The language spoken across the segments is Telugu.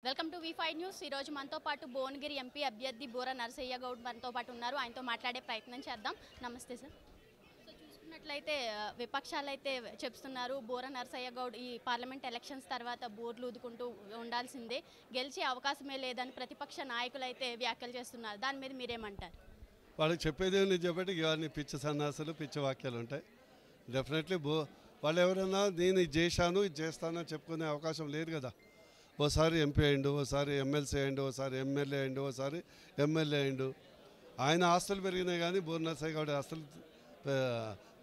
Welcome to వి5 news. ఈ రోజు మనతో పాటు భువనగిరి ఎంపీ అభ్యర్థి బూర నరసయ్య గౌడ్ మనతో పాటు ఉన్నారు. ఆయనతో మాట్లాడే ప్రయత్నం చేద్దాం. నమస్తే సార్. సో చూసుకున్నట్లయితే విపక్షాలు అయితే చెప్తున్నారు బూర నరసయ్య గౌడ్ ఈ పార్లమెంట్ ఎలక్షన్స్ తర్వాత బోర్లు ఊదుకుంటూ ఉండాల్సిందే, గెలిచే అవకాశమే లేదని ప్రతిపక్ష నాయకులు అయితే వ్యాఖ్యలు చేస్తున్నారు. దాని మీద మీరేమంటారు? వాళ్ళకి చెప్పేది నేను చెప్పేది ఇవన్నీ పిచ్చి సన్నాసులు పిచ్చి వాక్యాలు ఉంటాయి. డెఫినెట్లీ వాళ్ళు ఎవరైనా నేను ఇది చేశాను ఇది చేస్తానని చెప్పుకునే అవకాశం లేదు కదా. ఓసారి ఎంపీ అయ్యిండు, ఓసారి ఎమ్మెల్సీ అయ్యిండు, ఓసారి ఎమ్మెల్యే అయ్యిండు, ఓసారి ఎమ్మెల్యే అయ్యిండు. ఆయన ఆస్తులు పెరిగినాయి కానీ బూర నరసయ్య గౌడ్ ఆస్తులు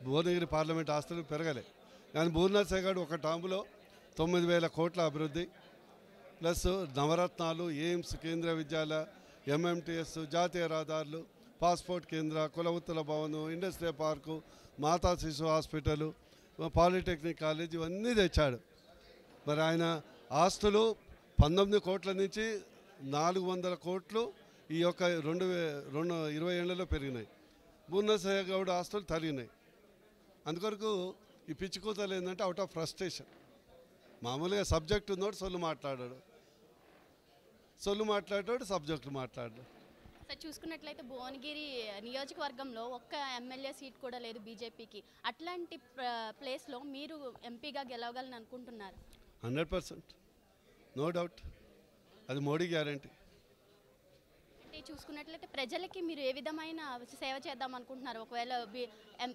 భువనగిరి పార్లమెంట్ ఆస్తులు పెరగలే. కానీ బూర నరసయ్య గౌడ్ ఒక టర్మ్లో 9,000 కోట్ల అభివృద్ధి ప్లస్ నవరత్నాలు, ఎయిమ్స్, కేంద్రీయ విద్యాలయ, ఎంఎంటీఎస్, జాతీయ రహదారులు, పాస్పోర్ట్ కేంద్ర, కులవృత్తుల భవనం, ఇండస్ట్రియల్ పార్కు, మాతా శిశు హాస్పిటల్, పాలిటెక్నిక్ కాలేజ్ ఇవన్నీ తెచ్చాడు. మరి ఆయన ఆస్తులు 19 కోట్ల నుంచి 400 కోట్లు ఈ యొక్క 20 ఏళ్లలో పెరిగినాయి. బూర నరసయ్య గౌడ్ ఆస్తులు తరిగినాయి. అందుకొరకు ఈ పిచ్చి కూతలు ఏంటంటే అవుట్ ఆఫ్ ఫ్రస్ట్రేషన్. మామూలుగా సబ్జెక్ట్ ఉన్నోడు సొల్లు మాట్లాడాడు, సబ్జెక్టులు మాట్లాడాడు. సార్ చూసుకున్నట్లయితే భువనగిరి నియోజకవర్గంలో ఒక్క ఎమ్మెల్యే సీట్ కూడా లేదు బీజేపీకి. అట్లాంటి ప్లేస్లో మీరు ఎంపీగా గెలవగలని అనుకుంటున్నారు? 100%, నో డౌట్. అది మోడీ గ్యారంటీ. అంటే చూసుకున్నట్లయితే ప్రజలకి మీరు ఏ విధమైన సేవ చేద్దాం అనుకుంటున్నారు? ఒకవేళ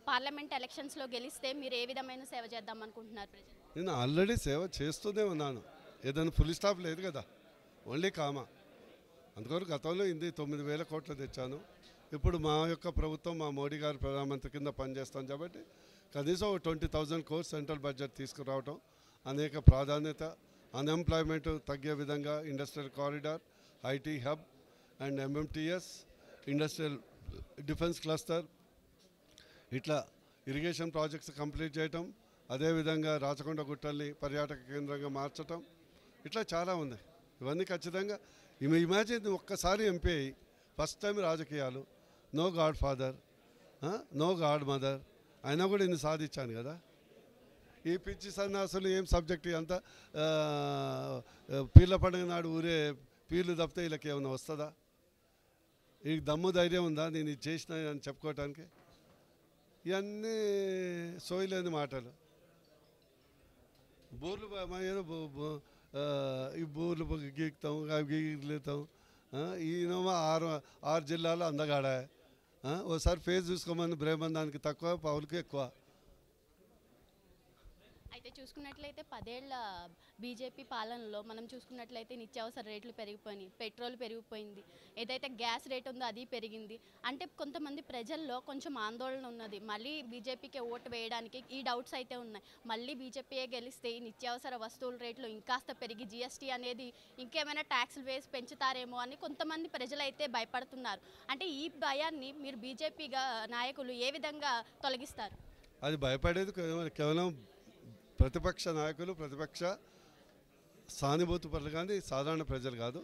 పార్లమెంట్ ఎలక్షన్స్లో గెలిస్తే మీరు ఏ విధమైన సేవ చేద్దాం అనుకుంటున్నారు ప్రజలు? నేను ఆల్రెడీ సేవ చేస్తూనే ఉన్నాను. ఏదైనా ఫుల్ స్టాప్ లేదు కదా, ఓన్లీ కామా. అందుకొరకు గతంలో 9,000 కోట్లు తెచ్చాను. ఇప్పుడు మా యొక్క ప్రభుత్వం మా మోడీ గారు ప్రధానమంత్రి కింద పనిచేస్తాం కాబట్టి కనీసం 20,000 crores సెంట్రల్ బడ్జెట్ తీసుకురావటం, అనేక ప్రాధాన్యత, అన్ఎంప్లాయ్మెంట్ తగ్గే విధంగా industrial corridor, IT hub and MMTS, industrial defence cluster, ఇట్లా ఇరిగేషన్ ప్రాజెక్ట్స్ కంప్లీట్ చేయటం, అదేవిధంగా రాచకొండ గుట్టల్ని పర్యాటక కేంద్రంగా మార్చటం, ఇట్లా చాలా ఉంది. ఇవన్నీ ఖచ్చితంగా ఇమాజిన్ ఒక్కసారి ఎంపీ అయ్యి ఫస్ట్ టైం రాజకీయాలు, no godfather, no godmother, అయినా కూడా ఇన్ని సాధించాను కదా. ఈ పిచ్చి సన్నాసులు ఏం సబ్జెక్ట్ అంతా పీర్ల పండుగ నాడు ఊరే పీర్లు తప్పితే వీళ్ళకి ఏమైనా వస్తుందా? ఈ దమ్ము ధైర్యం ఉందా నేను ఇది చేసిన అని చెప్పుకోవటానికి? ఇవన్నీ సోయలేని మాటలు. బోర్లు ఏదో ఈ బోర్లు గీకుతాం, అవి గీకుతాం. ఈయనేమో 6 జిల్లాలు అందగాడ. ఓసారి ఫేస్ చూసుకోమని బ్రహ్మాండానికి తక్కువ, పౌలకి ఎక్కువ. అయితే చూసుకున్నట్లయితే 10 ఏళ్ల బీజేపీ పాలనలో మనం చూసుకున్నట్లయితే నిత్యావసర రేట్లు పెరిగిపోయినాయి, పెట్రోల్ పెరిగిపోయింది, ఏదైతే గ్యాస్ రేట్ ఉందో అది పెరిగింది. అంటే కొంతమంది ప్రజల్లో కొంచెం ఆందోళన ఉన్నది. మళ్ళీ బీజేపీకే ఓటు వేయడానికి ఈ డౌట్స్ అయితే ఉన్నాయి. మళ్ళీ బీజేపీయే గెలిస్తే ఈ నిత్యావసర వస్తువుల రేట్లు ఇంకాస్త పెరిగి జీఎస్టీ అనేది ఇంకేమైనా ట్యాక్స్లు వేసి పెంచుతారేమో అని కొంతమంది ప్రజలు అయితే భయపడుతున్నారు. అంటే ఈ భయాన్ని మీరు బీజేపీగా నాయకులు ఏ విధంగా తొలగిస్తారు? అది భయపడేది కేవలం ప్రతిపక్ష నాయకులు, ప్రతిపక్ష సానుభూతి పరులు కానీ సాధారణ ప్రజలు కాదు.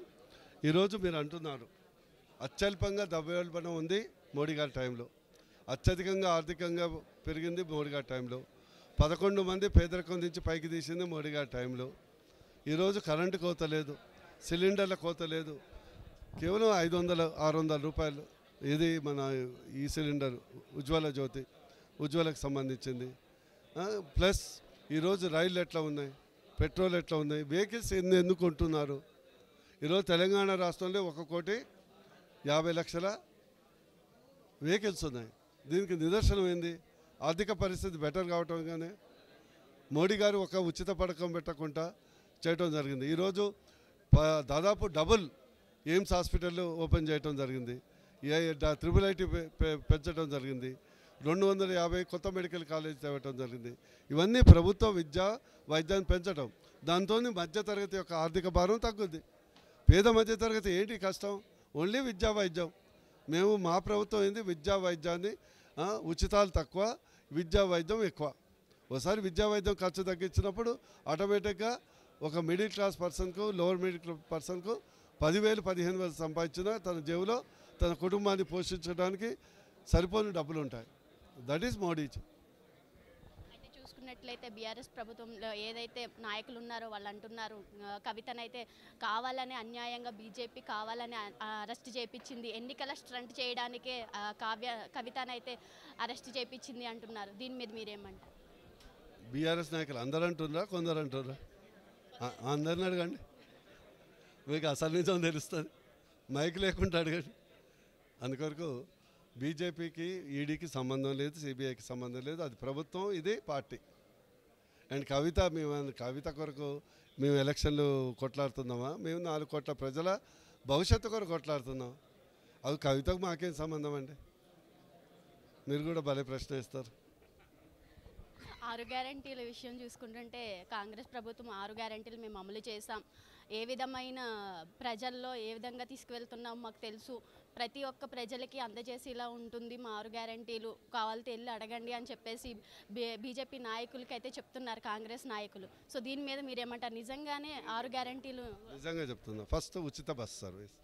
ఈరోజు మీరు అంటున్నారు అత్యల్పంగా ద్రవ్యోల్బణం ఉంది మోడీ గారి టైంలో, అత్యధికంగా ఆర్థికంగా పెరిగింది మోడీ గారి టైంలో, 11 మంది పేదరికం నుంచి పైకి తీసింది మోడీ గారి టైంలో. ఈరోజు కరెంటు కోత లేదు, సిలిండర్ల కోత లేదు, కేవలం 500-600 రూపాయలు. ఇది మన ఈ సిలిండర్ ఉజ్వల జ్యోతి, ఉజ్వలకు సంబంధించింది. ప్లస్ ఈరోజు రైళ్ళు ఎట్లా ఉన్నాయి, పెట్రోల్ ఎట్లా ఉన్నాయి, వెహికల్స్ ఎందుకు కొంటున్నారు? ఈరోజు తెలంగాణ రాష్ట్రంలో 1,50,00,000 వెహికల్స్ ఉన్నాయి. దీనికి నిదర్శనం ఏంది? ఆర్థిక పరిస్థితి బెటర్ కావటం. కానీ మోడీ గారు ఒక ఉచిత పథకం పెట్టకుండా చేయటం జరిగింది. ఈరోజు దాదాపు డబుల్ ఎయిమ్స్ హాస్పిటల్ ఓపెన్ చేయటం జరిగింది, IIT పెంచడం జరిగింది, 250 కొత్త మెడికల్ కాలేజ్ తేవటం జరిగింది. ఇవన్నీ ప్రభుత్వ విద్యా వైద్యాన్ని పెంచడం. దాంతో మధ్యతరగతి యొక్క ఆర్థిక భారం తగ్గుద్ది. పేద మధ్యతరగతి ఏంటి కష్టం? ఓన్లీ విద్యా వైద్యం. మేము మా ప్రభుత్వం ఏంది, విద్యా వైద్యాన్ని ఉచితాలు తక్కువ, విద్యా వైద్యం ఎక్కువ. ఒకసారి విద్యా వైద్యం ఖర్చు తగ్గించినప్పుడు ఆటోమేటిక్గా ఒక మిడిల్ క్లాస్ పర్సన్కు, లోవర్ మిడిల్ పర్సన్కు 10,000-15,000 సంపాదించినా తన జేబులో తన కుటుంబాన్ని పోషించడానికి సరిపోని డబ్బులు ఉంటాయి. That is Modi. అయితే చూసుకున్నట్లయితే బీఆర్ఎస్ ప్రభుత్వంలో ఏదైతే నాయకులు ఉన్నారో వాళ్ళు అంటున్నారు కవితనైతే కావాలని అన్యాయంగా బీజేపీ కావాలని అరెస్ట్ చేయించింది, ఎన్నికల స్ట్రంట్ చేయడానికే కవితనైతే అరెస్ట్ చేయించింది అంటున్నారు. దీని మీద మీరేమంటారు? బీఆర్ఎస్ నాయకులు అందరూ అంటున్నారా, కొందరు అంటున్నారా? అందరిని అడగండి, మీకు అసలు నిజం తెలుస్తుంది. మైక్ లేకుండా అడగండి. అందుకొరకు బీజేపీకి ఈడీకి సంబంధం లేదు, సిబిఐకి సంబంధం లేదు. అది ప్రభుత్వం, ఇది పార్టీ. అండ్ కవిత కొరకు మేము ఎలక్షన్లు కొట్లాడుతున్నామా? మేము 4 కోట్ల ప్రజల భవిష్యత్తు కొరకు కొట్లాడుతున్నాం. అది కవితకు మాకేం సంబంధం అండి? మీరు కూడా భలే ప్రశ్న ఇస్తారు. 6 గ్యారంటీల విషయం చూసుకుంటుంటే కాంగ్రెస్ ప్రభుత్వం 6 గ్యారంటీలు మేము అమలు చేసాం, ఏ విధమైన ప్రజల్లో ఏ విధంగా తీసుకువెళ్తున్నాం మాకు తెలుసు, ప్రతి ఒక్క ప్రజలకి అందజేసేలా ఉంటుంది మా 6 గ్యారంటీలు, కావాలితే వెళ్ళి అడగండి అని చెప్పేసి బీజేపీ నాయకులకి అయితే చెప్తున్నారు కాంగ్రెస్ నాయకులు. సో దీని మీద మీరేమంటారు? నిజంగానే 6 గ్యారంటీలు? నిజంగా చెప్తున్నా. ఫస్ట్ ఉచిత బస్ సర్వీస్.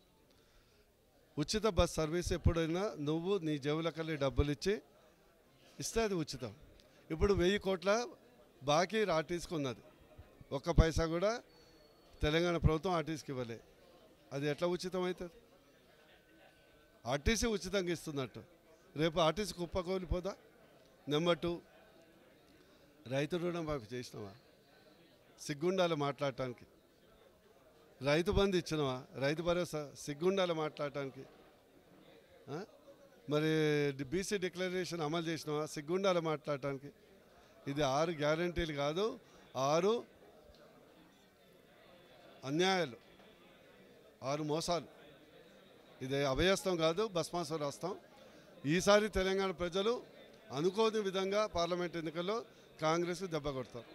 ఉచిత బస్ సర్వీస్ ఎప్పుడైనా నువ్వు నీ జేబులకెళ్ళి డబ్బులు ఇస్తే అది ఉచితం. ఇప్పుడు 1000 కోట్ల బాకీ ఆర్టీసీకి ఉన్నది, ఒక్క పైసా కూడా తెలంగాణ ప్రభుత్వం ఆర్టీసీకి ఇవ్వలే. అది ఎట్లా ఉచితం అవుతుంది? ఆర్టీసీ ఉచితంగా ఇస్తున్నట్టు రేపు ఆర్టీసీ కుప్పకూలిపోదా? నెంబర్ 2, రైతు రుణం మాకు చేసినావా? సిగ్గుండాలి మాట్లాడటానికి. రైతు బంధు ఇచ్చినవా? రైతు భరోసా సిగ్గుండాలి మాట్లాడటానికి. మరి బీసీ డిక్లరేషన్ అమలు చేసినవా? సిగ్గుండాలి మాట్లాడటానికి. ఇది 6 గ్యారంటీలు కాదు, 6 అన్యాయాలు, 6 మోసాలు. ఇది అభయస్తం కాదు, భస్మాసుర హస్తం. ఈసారి తెలంగాణ ప్రజలు అనుకోని విధంగా పార్లమెంట్ ఎన్నికల్లో కాంగ్రెస్కు దెబ్బ కొడతారు.